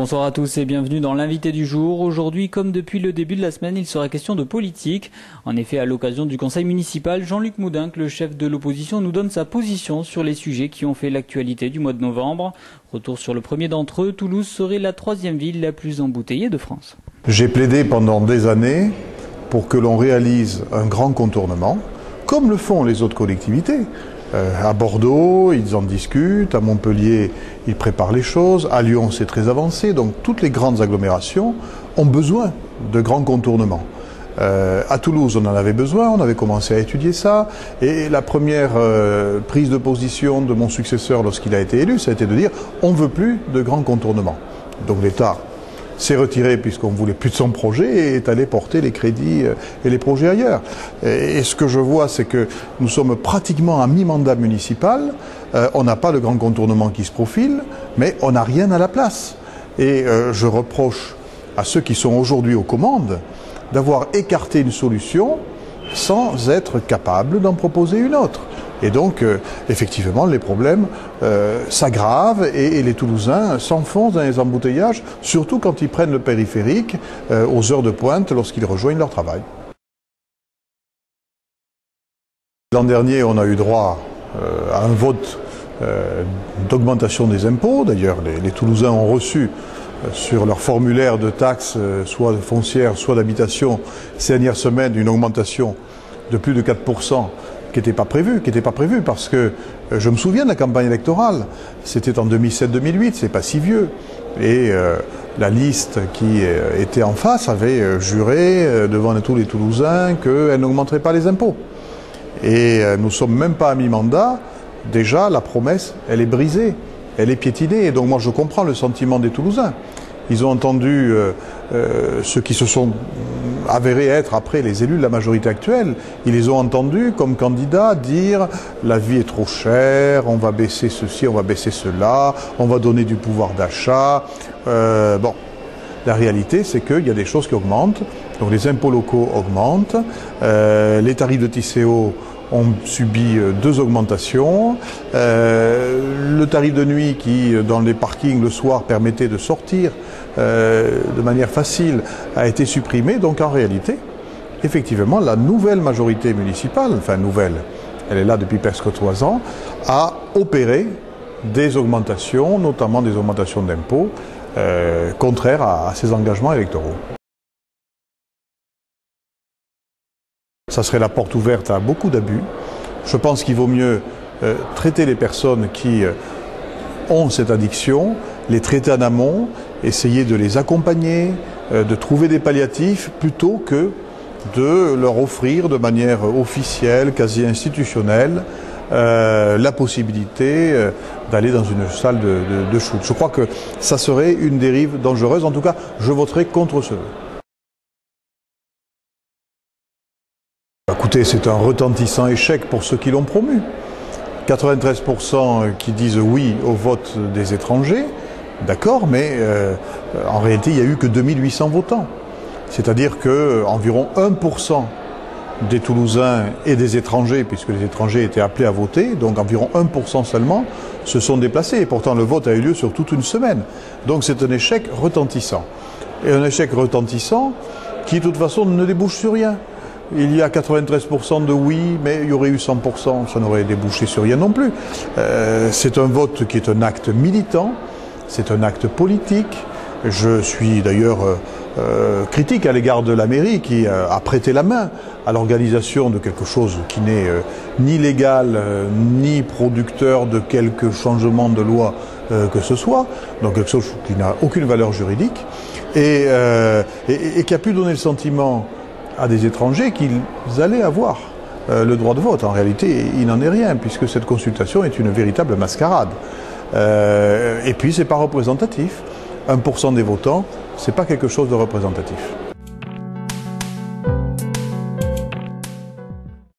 Bonsoir à tous et bienvenue dans l'invité du jour. Aujourd'hui, comme depuis le début de la semaine, il sera question de politique. En effet, à l'occasion du conseil municipal, Jean-Luc Moudinque, le chef de l'opposition, nous donne sa position sur les sujets qui ont fait l'actualité du mois de novembre. Retour sur le premier d'entre eux, Toulouse serait la troisième ville la plus embouteillée de France. J'ai plaidé pendant des années pour que l'on réalise un grand contournement, comme le font les autres collectivités. À Bordeaux, ils en discutent, à Montpellier, ils préparent les choses, à Lyon, c'est très avancé. Donc toutes les grandes agglomérations ont besoin de grands contournements. À Toulouse, on en avait besoin, on avait commencé à étudier ça. Et la première prise de position de mon successeur lorsqu'il a été élu, ça a été de dire on ne veut plus de grands contournements. Donc l'État s'est retiré puisqu'on ne voulait plus de son projet et est allé porter les crédits et les projets ailleurs. Et ce que je vois, c'est que nous sommes pratiquement à mi-mandat municipal, on n'a pas de grand contournement qui se profile, mais on n'a rien à la place. Et je reproche à ceux qui sont aujourd'hui aux commandes d'avoir écarté une solution sans être capable d'en proposer une autre. Et donc, effectivement, les problèmes s'aggravent et les Toulousains s'enfoncent dans les embouteillages, surtout quand ils prennent le périphérique aux heures de pointe lorsqu'ils rejoignent leur travail. L'an dernier, on a eu droit à un vote d'augmentation des impôts. D'ailleurs, les Toulousains ont reçu sur leur formulaire de taxes, soit foncières, soit d'habitation, ces dernières semaines, une augmentation de plus de 4%. Qui n'était pas prévu parce que je me souviens de la campagne électorale, c'était en 2007-2008, c'est pas si vieux, et la liste qui était en face avait juré devant tous les Toulousains qu'elle n'augmenterait pas les impôts. Et nous sommes même pas à mi-mandat, déjà la promesse, elle est brisée, elle est piétinée, et donc moi je comprends le sentiment des Toulousains. Ils ont entendu ceux qui se sont avérés être après les élus de la majorité actuelle, ils les ont entendus comme candidats dire la vie est trop chère, on va baisser ceci, on va baisser cela, on va donner du pouvoir d'achat. Bon, la réalité c'est qu'il y a des choses qui augmentent, donc les impôts locaux augmentent, les tarifs de TCO ont subi 2 augmentations. Le tarif de nuit qui, dans les parkings le soir, permettait de sortir de manière facile, a été supprimé. Donc en réalité, effectivement, la nouvelle majorité municipale, enfin nouvelle, elle est là depuis presque 3 ans, a opéré des augmentations, notamment des augmentations d'impôts, contraires à ses engagements électoraux. Ça serait la porte ouverte à beaucoup d'abus. Je pense qu'il vaut mieux traiter les personnes qui ont cette addiction, les traiter en amont, essayer de les accompagner, de trouver des palliatifs, plutôt que de leur offrir de manière officielle, quasi institutionnelle, la possibilité d'aller dans une salle de shoot. Je crois que ça serait une dérive dangereuse. En tout cas, je voterai contre ce vœu. Écoutez, c'est un retentissant échec pour ceux qui l'ont promu. 93% qui disent oui au vote des étrangers, d'accord, mais en réalité, il n'y a eu que 2800 votants. C'est-à-dire qu'environ 1% des Toulousains et des étrangers, puisque les étrangers étaient appelés à voter, donc environ 1% seulement, se sont déplacés. Et pourtant, le vote a eu lieu sur toute une semaine. Donc c'est un échec retentissant. Et un échec retentissant qui, de toute façon, ne débouche sur rien. Il y a 93% de oui, mais il y aurait eu 100%, ça n'aurait débouché sur rien non plus. C'est un vote qui est un acte militant, c'est un acte politique. Je suis d'ailleurs critique à l'égard de la mairie qui a prêté la main à l'organisation de quelque chose qui n'est ni légal, ni producteur de quelque changement de loi que ce soit, donc quelque chose qui n'a aucune valeur juridique, et qui a pu donner le sentiment à des étrangers qu'ils allaient avoir le droit de vote. En réalité, il n'en est rien, puisque cette consultation est une véritable mascarade. Et puis, c'est pas représentatif. 1% des votants, c'est pas quelque chose de représentatif.